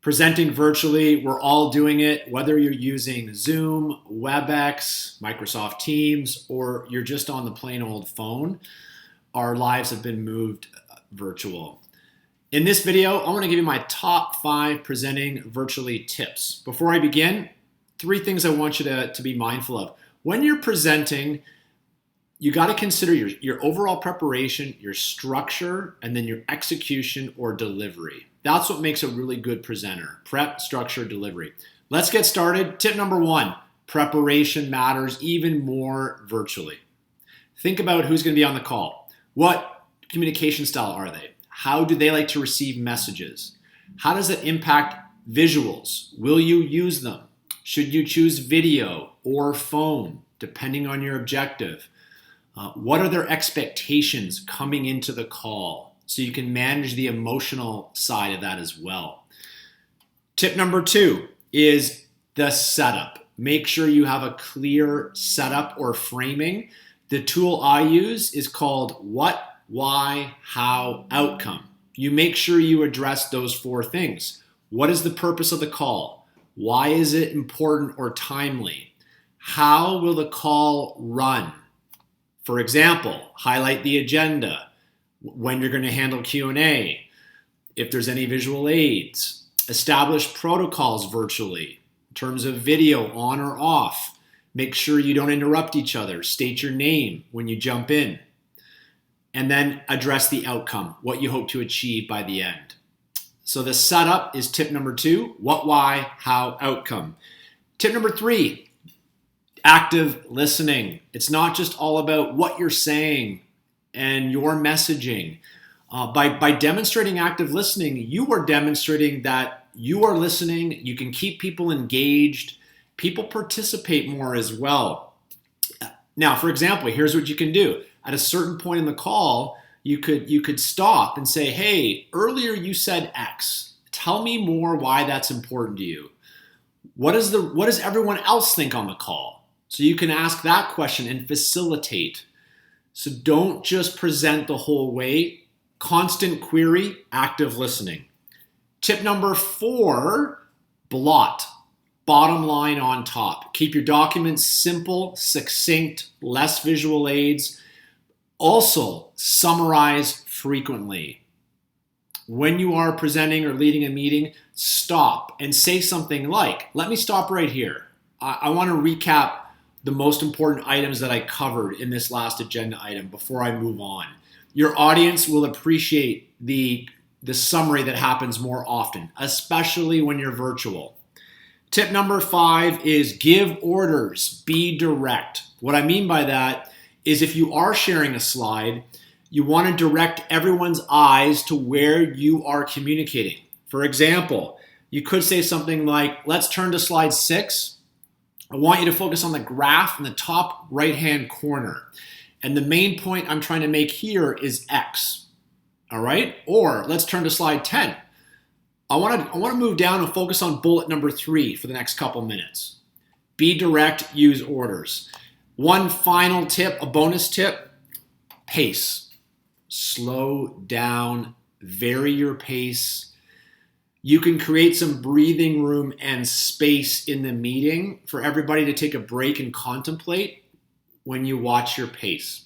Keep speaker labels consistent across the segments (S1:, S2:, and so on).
S1: Presenting virtually, we're all doing it, whether you're using Zoom, WebEx, Microsoft Teams, or you're just on the plain old phone. Our lives have been moved virtual. In this video, I want to give you my top 5 presenting virtually tips. Before I begin, 3 things I want you to be mindful of. When you're presenting, you got to consider your overall preparation, your structure, and then your execution or delivery. That's what makes a really good presenter. Prep, structure, delivery. Let's get started. Tip number 1, preparation matters even more virtually. Think about who's going to be on the call. What communication style are they? How do they like to receive messages? How does it impact visuals? Will you use them? Should you choose video or phone, depending on your objective? What are their expectations coming into the call? So you can manage the emotional side of that as well. Tip number 2 is the setup. Make sure you have a clear setup or framing. The tool I use is called what, why, how, outcome. You make sure you address those 4 things. What is the purpose of the call? Why is it important or timely? How will the call run? For example, highlight the agenda, when you're going to handle Q&A, if there's any visual aids, establish protocols virtually in terms of video on or off. Make sure you don't interrupt each other. State your name when you jump in. And then address the outcome, what you hope to achieve by the end. So the setup is tip number 2, what, why, how, outcome. Tip number 3, active listening. It's not just all about what you're saying and your messaging. By demonstrating active listening, you are demonstrating that you are listening, you can keep people engaged, people participate more as well. Now, for example, here's what you can do. At a certain point in the call, you could stop and say, hey, earlier you said X. Tell me more why that's important to you. What does everyone else think on the call? So you can ask that question and facilitate. So don't just present the whole way. Constant query, active listening. Tip number 4, blot. Bottom line on top. Keep your documents simple, succinct, less visual aids. Also, summarize frequently. When you are presenting or leading a meeting, stop and say something like, let me stop right here. I want to recap the most important items that I covered in this last agenda item before I move on. Your audience will appreciate the summary that happens more often, especially when you're virtual. Tip number 5 is give orders, be direct. What I mean by that is if you are sharing a slide, you want to direct everyone's eyes to where you are communicating. For example, you could say something like, let's turn to slide 6. I want you to focus on the graph in the top right-hand corner. And the main point I'm trying to make here is X. All right? Or let's turn to slide 10. I want to move down and focus on bullet number 3 for the next couple minutes. Be direct, use orders. One final tip, a bonus tip, pace. Slow down, vary your pace. You can create some breathing room and space in the meeting for everybody to take a break and contemplate when you watch your pace.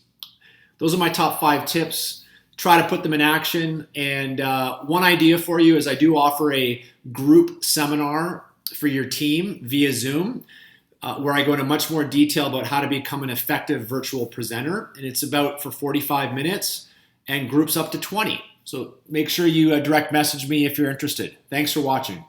S1: Those are my top 5 tips. Try to put them in action. And one idea for you is I do offer a group seminar for your team via Zoom where I go into much more detail about how to become an effective virtual presenter. And it's about for 45 minutes and groups up to 20. So make sure you direct message me if you're interested. Thanks for watching.